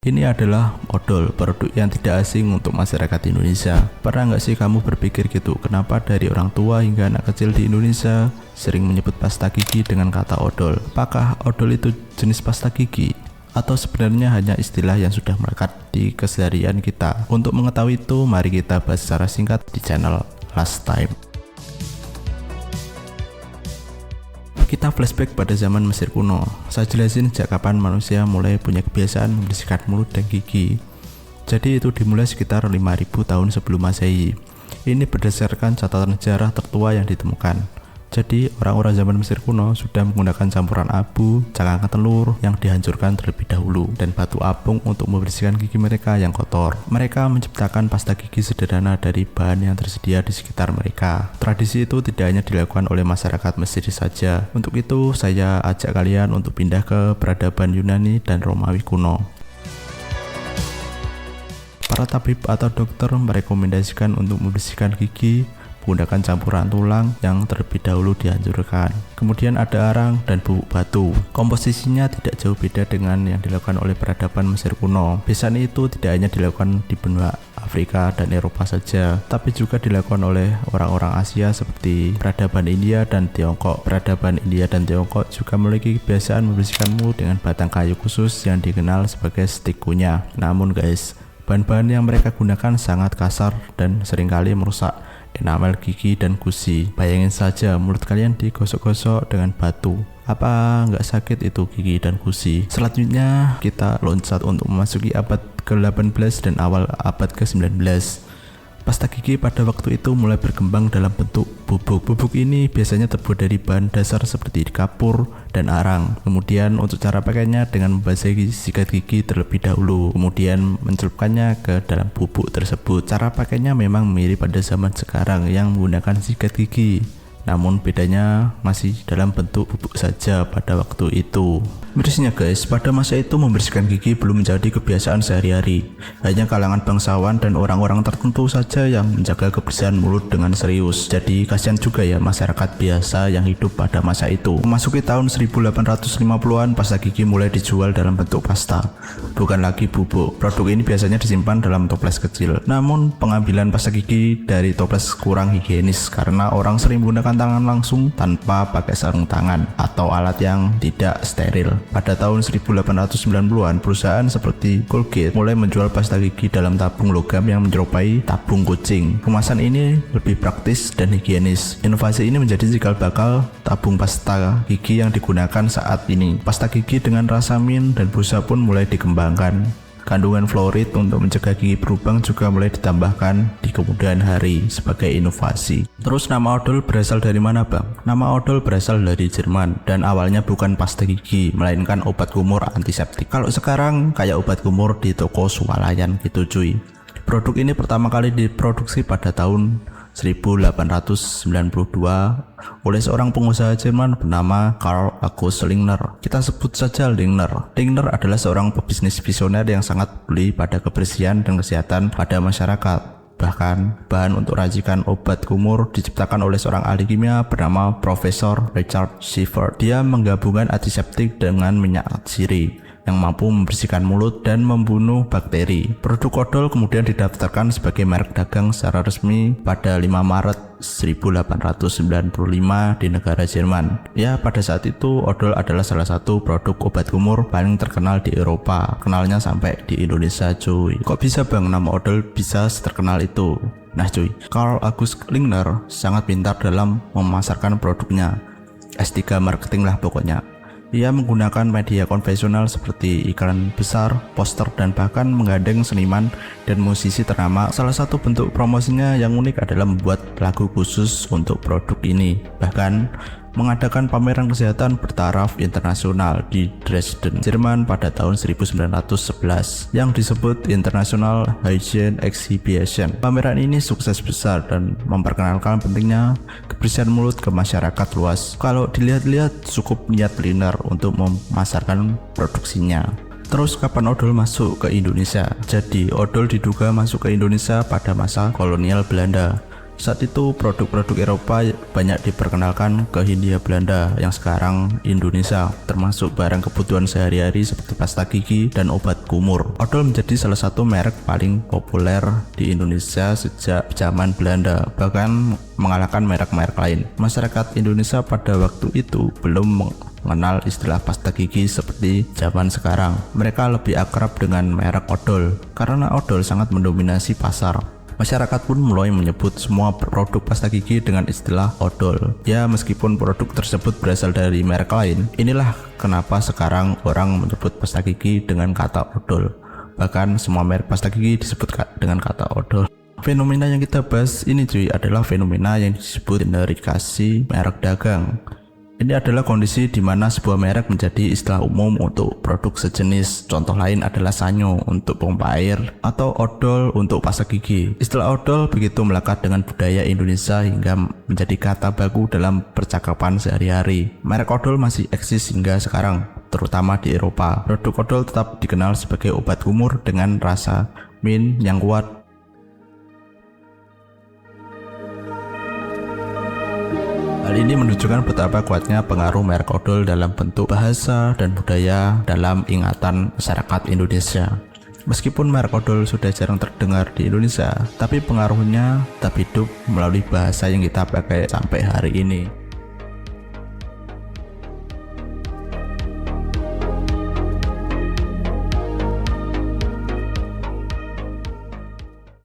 Ini adalah odol, produk yang tidak asing untuk masyarakat Indonesia. Pernah nggak sih kamu berpikir gitu, kenapa dari orang tua hingga anak kecil di Indonesia sering menyebut pasta gigi dengan kata odol? Apakah odol itu jenis pasta gigi? Atau sebenarnya hanya istilah yang sudah melekat di keseharian kita? Untuk mengetahui itu, mari kita bahas secara singkat di channel Last Time. Kita flashback pada zaman Mesir kuno. Saya jelasin sejak kapan manusia mulai punya kebiasaan membersihkan mulut dan gigi. Jadi itu dimulai sekitar 5000 tahun sebelum Masehi. Ini berdasarkan catatan sejarah tertua yang ditemukan. Jadi orang-orang zaman Mesir kuno sudah menggunakan campuran abu, cangkang telur yang dihancurkan terlebih dahulu, dan batu apung untuk membersihkan gigi mereka yang kotor. Mereka menciptakan pasta gigi sederhana dari bahan yang tersedia di sekitar mereka. Tradisi itu tidak hanya dilakukan oleh masyarakat Mesir saja. Untuk itu saya ajak kalian untuk pindah ke peradaban Yunani dan Romawi kuno. Para tabib atau dokter merekomendasikan untuk membersihkan gigi menggunakan campuran tulang yang terlebih dahulu dihancurkan. Kemudian ada arang dan bubuk batu. Komposisinya tidak jauh beda dengan yang dilakukan oleh peradaban Mesir kuno. Biasanya itu tidak hanya dilakukan di benua Afrika dan Eropa saja, tapi juga dilakukan oleh orang-orang Asia seperti peradaban India dan Tiongkok. Peradaban India dan Tiongkok juga memiliki kebiasaan membersihkan mulut dengan batang kayu khusus yang dikenal sebagai stik kunyah. Namun guys, bahan-bahan yang mereka gunakan sangat kasar dan seringkali merusak enamel gigi dan gusi. Bayangin saja mulut kalian digosok-gosok dengan batu. Apa nggak sakit itu gigi dan gusi? Selanjutnya kita loncat untuk memasuki abad ke-18 dan awal abad ke-19. Pasta gigi pada waktu itu mulai berkembang dalam bentuk bubuk. Bubuk ini biasanya terbuat dari bahan dasar seperti kapur dan arang. Kemudian untuk cara pakainya dengan membasahi sikat gigi terlebih dahulu, kemudian mencelupkannya ke dalam bubuk tersebut. Cara pakainya memang mirip pada zaman sekarang yang menggunakan sikat gigi, namun bedanya masih dalam bentuk bubuk saja pada waktu itu. Mirisnya guys, pada masa itu membersihkan gigi belum menjadi kebiasaan sehari-hari. Hanya kalangan bangsawan dan orang-orang tertentu saja yang menjaga kebersihan mulut dengan serius. Jadi kasihan juga ya masyarakat biasa yang hidup pada masa itu. Memasuki tahun 1850-an, pasta gigi mulai dijual dalam bentuk pasta, bukan lagi bubuk. Produk ini biasanya disimpan dalam toples kecil. Namun pengambilan pasta gigi dari toples kurang higienis karena orang sering menggunakan tangan langsung tanpa pakai sarung tangan atau alat yang tidak steril. Pada tahun 1890-an, perusahaan seperti Colgate mulai menjual pasta gigi dalam tabung logam yang menyerupai tabung kucing. Kemasan ini lebih praktis dan higienis. Inovasi ini menjadi cikal bakal tabung pasta gigi yang digunakan saat ini. Pasta gigi dengan rasa mint dan busa pun mulai dikembangkan. Kandungan fluorid untuk mencegah gigi berlubang juga mulai ditambahkan di kemudian hari sebagai inovasi. Terus nama odol berasal dari mana bang? Nama odol berasal dari Jerman dan awalnya bukan pasta gigi, melainkan obat kumur antiseptik. Kalau sekarang kayak obat kumur di toko swalayan gitu cuy. Produk ini pertama kali diproduksi pada tahun 1892 oleh seorang pengusaha Jerman bernama Karl August Lingner. Kita sebut saja Lingner. Lingner adalah seorang pebisnis visioner yang sangat peduli pada kebersihan dan kesehatan pada masyarakat. Bahkan, bahan untuk racikan obat kumur diciptakan oleh seorang ahli kimia bernama Profesor Richard Sievert. Dia menggabungkan antiseptik dengan minyak sirih yang mampu membersihkan mulut dan membunuh bakteri. Produk odol kemudian didaftarkan sebagai merek dagang secara resmi pada 5 Maret 1895 di negara Jerman. Ya, pada saat itu odol adalah salah satu produk obat kumur paling terkenal di Eropa. Kenalnya sampai di Indonesia cuy. Kok bisa bang nama odol bisa terkenal itu? Nah cuy, Karl August Lingner sangat pintar dalam memasarkan produknya. S3 marketing lah pokoknya. Ia menggunakan media konvensional seperti iklan besar, poster, dan bahkan menggandeng seniman dan musisi ternama. Salah satu bentuk promosinya yang unik adalah membuat lagu khusus untuk produk ini. Bahkan mengadakan pameran kesehatan bertaraf internasional di Dresden, Jerman pada tahun 1911 yang disebut International Hygiene Exhibition. Pameran ini sukses besar dan memperkenalkan pentingnya kebersihan mulut ke masyarakat luas. Kalau dilihat-lihat cukup niat Lingner untuk memasarkan produksinya. Terus kapan odol masuk ke Indonesia? Jadi odol diduga masuk ke Indonesia pada masa kolonial Belanda. Saat itu produk-produk Eropa banyak diperkenalkan ke Hindia Belanda yang sekarang Indonesia, termasuk barang kebutuhan sehari-hari seperti pasta gigi dan obat kumur. Odol menjadi salah satu merek paling populer di Indonesia sejak zaman Belanda, bahkan mengalahkan merek-merek lain. Masyarakat Indonesia pada waktu itu belum mengenal istilah pasta gigi seperti zaman sekarang. Mereka lebih akrab dengan merek odol karena odol sangat mendominasi pasar. Masyarakat pun mulai menyebut semua produk pasta gigi dengan istilah odol. Ya, meskipun produk tersebut berasal dari merek lain, inilah kenapa sekarang orang menyebut pasta gigi dengan kata odol. Bahkan semua merek pasta gigi disebut dengan kata odol. Fenomena yang kita bahas ini cuy adalah fenomena yang disebut generikasi merek dagang. Ini adalah kondisi di mana sebuah merek menjadi istilah umum untuk produk sejenis. Contoh lain adalah sanyo untuk pompa air atau odol untuk pasta gigi. Istilah odol begitu melekat dengan budaya Indonesia hingga menjadi kata baku dalam percakapan sehari-hari. Merek odol masih eksis hingga sekarang, terutama di Eropa. Produk odol tetap dikenal sebagai obat kumur dengan rasa mint yang kuat. Hal ini menunjukkan betapa kuatnya pengaruh merek odol dalam bentuk bahasa dan budaya dalam ingatan masyarakat Indonesia. Meskipun merek odol sudah jarang terdengar di Indonesia, tapi pengaruhnya tetap hidup melalui bahasa yang kita pakai sampai hari ini.